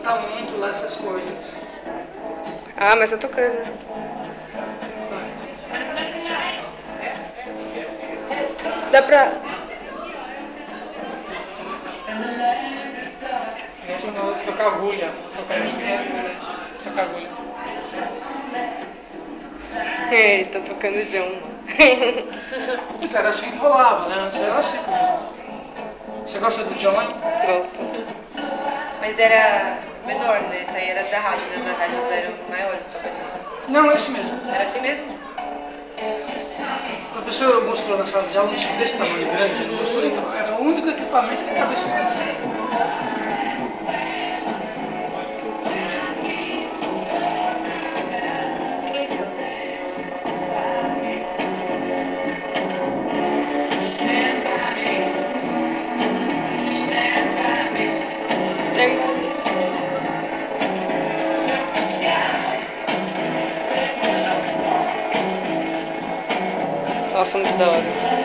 tá muito lá essas coisas. Ah, mas eu tocando. Dá pra... Essa não, trocar agulha. Trocar agulha. Ei, tô tocando John. Puta, era assim que rolava, né? Antes era assim. Você gosta do Johnny? Gosto. Mas era menor, né? Isso aí era da rádio, né? As rádios eram maiores, toca-disco. Não, esse mesmo. Era assim mesmo? O professor mostrou na sala de aula um disco desse tamanho grande, ele mostrou, então era o único equipamento que cabe esse Nossa, muito da hora.